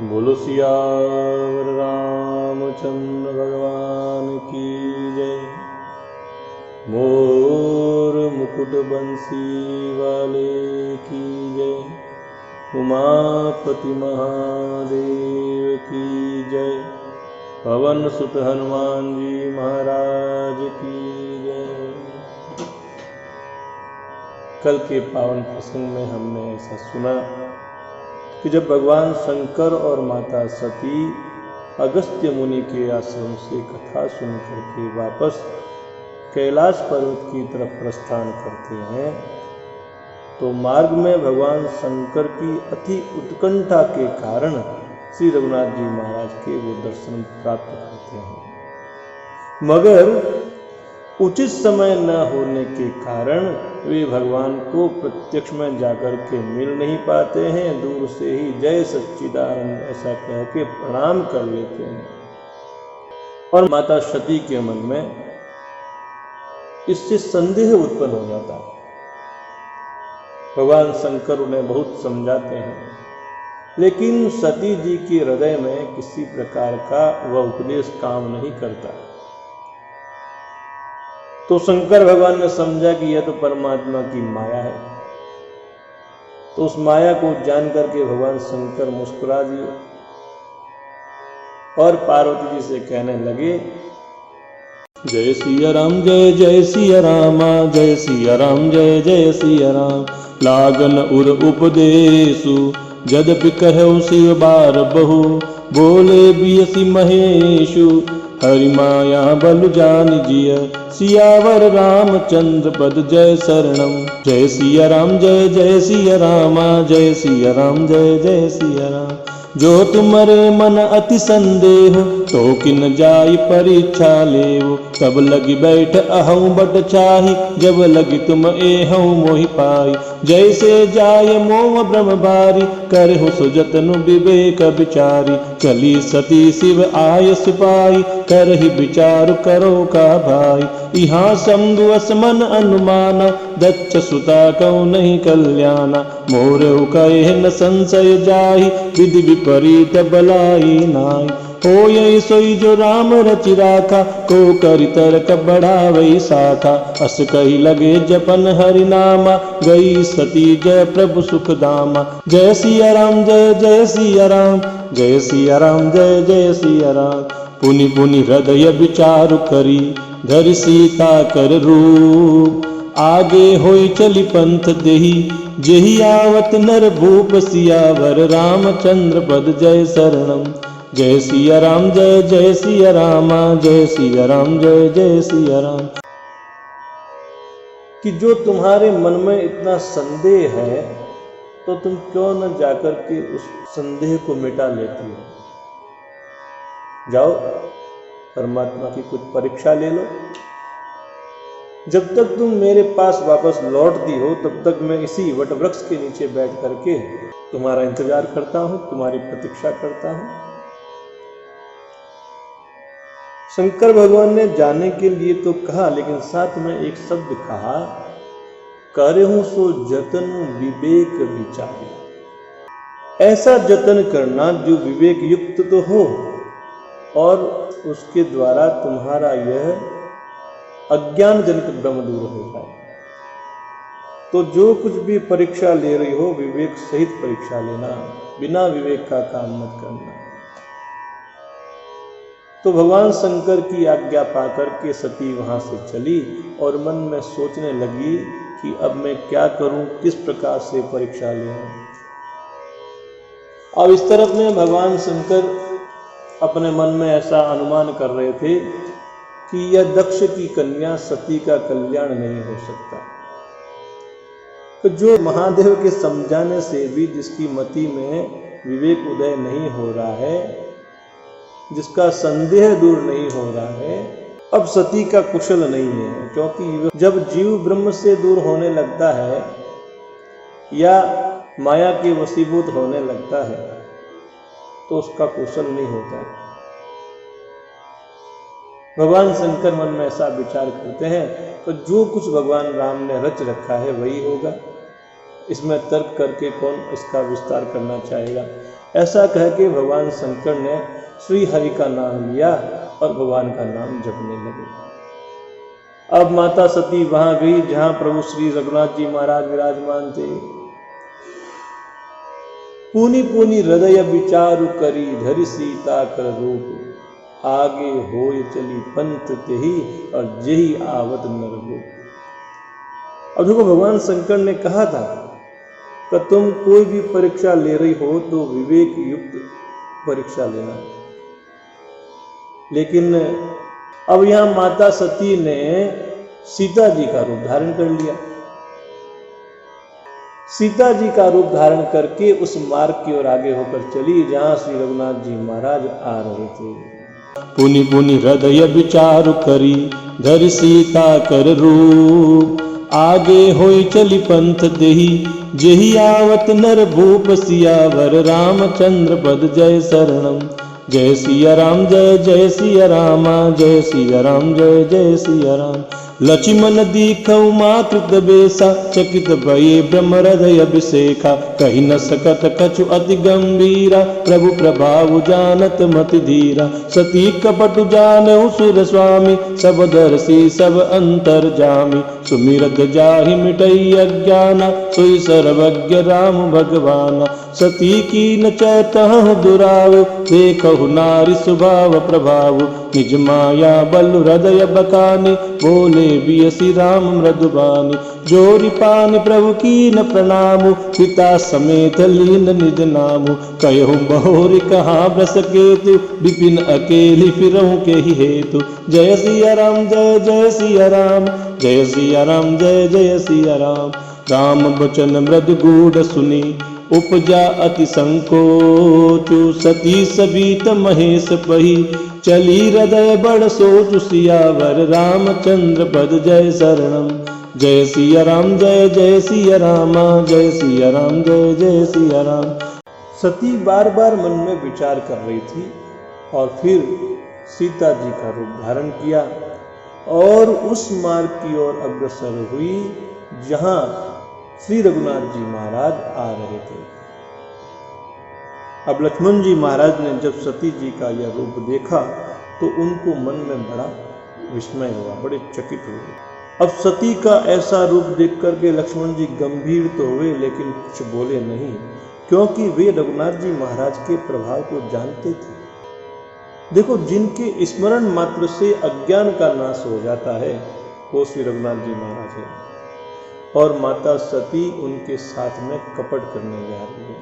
बोलो सियावर रामचंद्र भगवान की जय। मोर मुकुट बंसी वाले की जय। उमापति महादेव की जय। पवन सुत हनुमान जी महाराज की जय। कल के पावन प्रसंग में हमने ऐसा सुना कि जब भगवान शंकर और माता सती अगस्त्य मुनि के आश्रम से कथा सुन करके वापस कैलाश पर्वत की तरफ प्रस्थान करते हैं तो मार्ग में भगवान शंकर की अति उत्कंठा के कारण श्री रघुनाथ जी महाराज के वो दर्शन प्राप्त करते हैं, मगर उचित समय न होने के कारण वे भगवान को प्रत्यक्ष में जाकर के मिल नहीं पाते हैं। दूर से ही जय सच्चिदानंद ऐसा कह के प्रणाम कर लेते हैं और माता सती के मन में इससे संदेह उत्पन्न हो जाता है। भगवान शंकर उन्हें बहुत समझाते हैं, लेकिन सती जी के हृदय में किसी प्रकार का वह उपदेश काम नहीं करता। तो शंकर भगवान ने समझा कि यह तो परमात्मा की माया है। तो उस माया को जान करके भगवान शंकर मुस्कुरा दिए और पार्वती जी से कहने लगे, जय सिया राम जय जय सिया रामा, जय सिया राम जय जय सिया राम। लागन उर उपदेशु जदपि कहु शिव बार बहु, बोले बियसी महेशु हरि माया बलु जान जिय। सियावर रामचंद्र पद जय शरणम। जय सिया राम जय जय सिया रामा, जय सिया राम जय जय सिया राम। जो तुम्हारे मन अति संदेह, तो किन जाय परीक्षा लेव। तब लगी बैठ अहूँ बट चाही, जब लगी तुम एहूँ मोहि पाई। जैसे जाय मोह ब्रह्म बारी, करहु सुजतनु विवेक विचारी। चली सती शिव आय सिपाही, करहि विचार करो का भाई। यहाँ शंभु असमन अनुमाना, दक्ष सुता कौ नहीं कल्याणा। मोर कहे न संशय जाहि, विधि विपरीत बलाई नाई। हो यही सोई जो राम रचि राखा, को करि तर्क बढ़ावई शाखा। अस कही लगे जपन हरि नामा, गई सती जय प्रभु सुख दामा। जय सिया राम जय जय सिया राम, जय सिया राम जय जय सिया राम। पुनि पुनि हृदय विचार करी, धरि सीता कर रूप। आगे होई चली पंथ देही, जेहि आवत नर भूप। सियावर रामचंद्र पद जय शरणम। जय सिया राम जय जय सिया रामा, जय सिया राम जय जय सिया राम। कि जो तुम्हारे मन में इतना संदेह है, तो तुम क्यों न जाकर के उस संदेह को मिटा लेती हो। जाओ परमात्मा की कुछ परीक्षा ले लो। जब तक तुम मेरे पास वापस लौटती हो, तब तक मैं इसी वट वृक्ष के नीचे बैठ करके तुम्हारा इंतजार करता हूं, तुम्हारी प्रतीक्षा करता हूं। शंकर भगवान ने जाने के लिए तो कहा, लेकिन साथ में एक शब्द कहा, करहूं सो जतन विवेक विचारी। ऐसा जतन करना जो विवेक युक्त तो हो और उसके द्वारा तुम्हारा यह अज्ञान जनित भ्रम दूर हो जाए। तो जो कुछ भी परीक्षा ले रही हो, विवेक सहित परीक्षा लेना, बिना विवेक का काम मत करना। तो भगवान शंकर की आज्ञा पाकर के सती वहां से चली और मन में सोचने लगी कि अब मैं क्या करूं, किस प्रकार से परीक्षा लूं। अब इस तरफ में भगवान शंकर अपने मन में ऐसा अनुमान कर रहे थे कि यह दक्ष की कन्या सती का कल्याण नहीं हो सकता। तो जो महादेव के समझाने से भी जिसकी मति में विवेक उदय नहीं हो रहा है, जिसका संदेह दूर नहीं हो रहा है, अब सती का कुशल नहीं है। क्योंकि जब जीव ब्रह्म से दूर होने लगता है या माया के वशीभूत होने लगता है, तो उसका कुशल नहीं होता है। भगवान शंकर मन में ऐसा विचार करते हैं, तो जो कुछ भगवान राम ने रच रखा है वही होगा। इसमें तर्क करके कौन इसका विस्तार करना चाहेगा। ऐसा कह के भगवान शंकर ने श्री हरि का नाम लिया और भगवान का नाम जपने लगे। अब माता सती वहां गई जहां प्रभु श्री रघुनाथ जी महाराज विराजमान थे। पुनि पुनि हृदय विचारु करी धरि सीता कर रूप, आगे होय चली पंथ तेहि और जेहि आवत नरगोप। अब देखो भगवान शंकर ने कहा था कि तुम कोई भी परीक्षा ले रही हो तो विवेक युक्त परीक्षा लेना, लेकिन अब यहां माता सती ने सीता जी का रूप धारण कर लिया। सीता जी का रूप धारण करके उस मार्ग की ओर आगे होकर चली जहां श्री रघुनाथ जी महाराज आ रहे थे। पुनि पुनि हृदय विचार करी धरि सीता कर रूप, आगे होई चली पंथ देहि जेहि आवत नर भूप। सियावर रामचंद्र पद जय शरणम, जय सिया राम जय जय सिया रामा, जय सिया राम जय जय सिया राम। लक्ष्मण दीखऊ मातृत बेसा, चकित भये ब्रह्म हृदय अभिषेखा। कही न सकत कछु अति गंभीरा, प्रभु प्रभाव जानत मति धीरा। सती कपट जानऊ सुर स्वामी, सब दर्शी सब अंतर जामी। सुमिरत जाहि मिटई अज्ञाना, सोई सर्वज्ञ राम भगवाना। सती की न चैतहु दुराव, देखहु नारी स्वभाव प्रभाव। निज माया बल हृदय बकानी, बोले बियसी राम मृदुबानी। जोरी पानी प्रभु की न प्रणामु, पिता समेत लीन निज नामु। कहु बहोरी कहाँ बस केतु, विपिन अकेली फिरहु के ही हेतु। जय सिया राम जय जय सिया राम, जय सिया राम जय जय सिया राम। राम बचन मृदु गूढ़ सुनी, उपजा अति संकोचु। सती सबीत महेश पही, चली हृदय बड़ सोचु। सियावर रामचंद्र पद जय शरणम, जय सिया राम जय जय सिया रामा, जय सिया राम जय जय सिया राम। सती बार बार मन में विचार कर रही थी और फिर सीता जी का रूप धारण किया और उस मार्ग की ओर अग्रसर हुई जहां श्री रघुनाथ जी महाराज आ रहे थे। अब लक्ष्मण जी महाराज ने जब सती जी का यह रूप देखा तो उनको मन में बड़ा विस्मय हुआ, बड़े चकित हुए। अब सती का ऐसा रूप देख करके लक्ष्मण जी गंभीर तो हुए लेकिन कुछ बोले नहीं, क्योंकि वे रघुनाथ जी महाराज के प्रभाव को जानते थे। देखो, जिनके स्मरण मात्र से अज्ञान का नाश हो जाता है वो श्री रघुनाथ जी महाराज है, और माता सती उनके साथ में कपट करने जा रही है,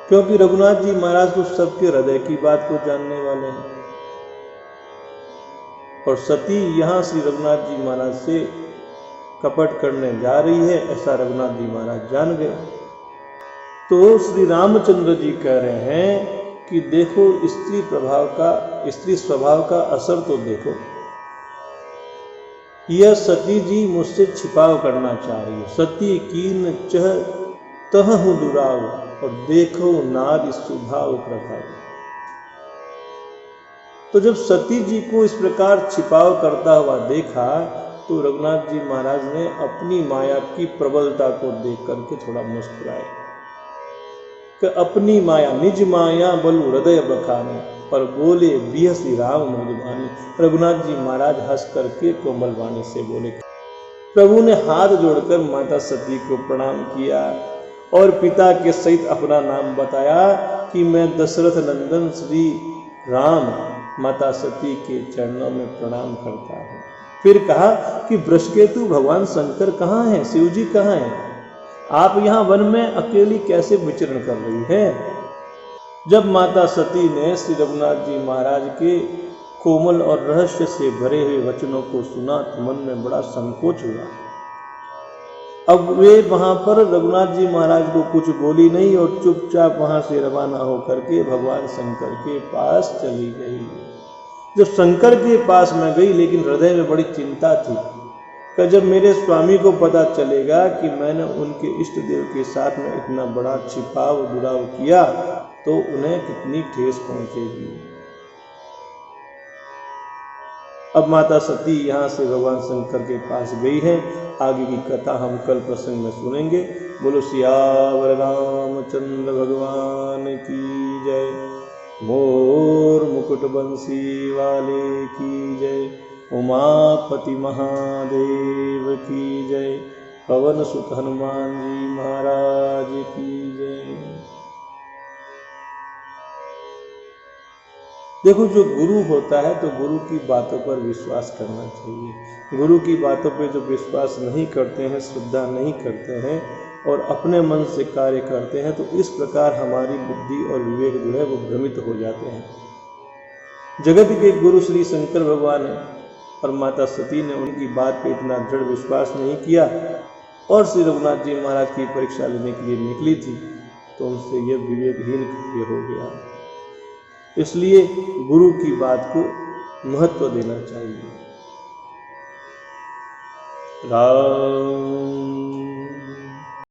क्योंकि रघुनाथ जी महाराज तो सबके हृदय की बात को जानने वाले हैं। और सती यहां श्री रघुनाथ जी महाराज से कपट करने जा रही है, ऐसा रघुनाथ जी महाराज जान गए। तो श्री रामचंद्र जी कह रहे हैं कि देखो, स्त्री स्वभाव का असर तो देखो। यह सती जी मुझसे छिपाव करना चाह रही है। सती कीन चह तहु दुराव, और देखो नारी स्वभाव प्रभाव। तो जब सती जी को इस प्रकार छिपाव करता हुआ देखा तो रघुनाथ जी महाराज ने अपनी माया की प्रबलता को देख करके थोड़ा मुस्कुराए कि अपनी माया निज माया बलु हृदय बखाने, पर बोले बियसी राम मृदुबानी। रघुनाथ जी महाराज हंस करके कोमल वाणी से बोले। प्रभु ने हाथ जोड़कर माता सती को प्रणाम किया और पिता के सहित अपना नाम बताया कि मैं दशरथ नंदन श्री राम माता सती के चरणों में प्रणाम करता हूँ। फिर कहा कि वृषकेतु भगवान शंकर कहाँ हैं, शिव जी कहाँ हैं? आप यहाँ वन में अकेली कैसे विचरण कर रही हैं? जब माता सती ने श्री रघुनाथ जी महाराज के कोमल और रहस्य से भरे हुए वचनों को सुना तो मन में बड़ा संकोच हुआ। अब वे वहां पर रघुनाथ जी महाराज को कुछ बोली नहीं और चुपचाप वहां से रवाना होकर के भगवान शंकर के पास चली गई। जब शंकर के पास में गई, लेकिन हृदय में बड़ी चिंता थी कि जब मेरे स्वामी को पता चलेगा कि मैंने उनके इष्ट देव के साथ में इतना बड़ा छिपाव दुराव किया तो उन्हें कितनी ठेस पहुंचेगी। अब माता सती यहाँ से भगवान शंकर के पास गई है। आगे की कथा हम कल प्रसंग में सुनेंगे। बोलो सियावर रामचंद्र भगवान की जय। मोर मुकुट बंसी वाले की जय। उमापति महादेव की जय। पवन सुत हनुमान जी महाराज की जय। देखो, जो गुरु होता है तो गुरु की बातों पर विश्वास करना चाहिए। गुरु की बातों पे जो विश्वास नहीं करते हैं, श्रद्धा नहीं करते हैं और अपने मन से कार्य करते हैं, तो इस प्रकार हमारी बुद्धि और विवेक जो है वो भ्रमित हो जाते हैं। जगत के गुरु श्री शंकर भगवान और माता सती ने उनकी बात पे इतना दृढ़ विश्वास नहीं किया और श्री रघुनाथ जी महाराज की परीक्षा लेने के लिए निकली थी, तो उनसे यह विवेकहीन कार्य हो गया। इसलिए गुरु की बात को महत्व देना चाहिए। राम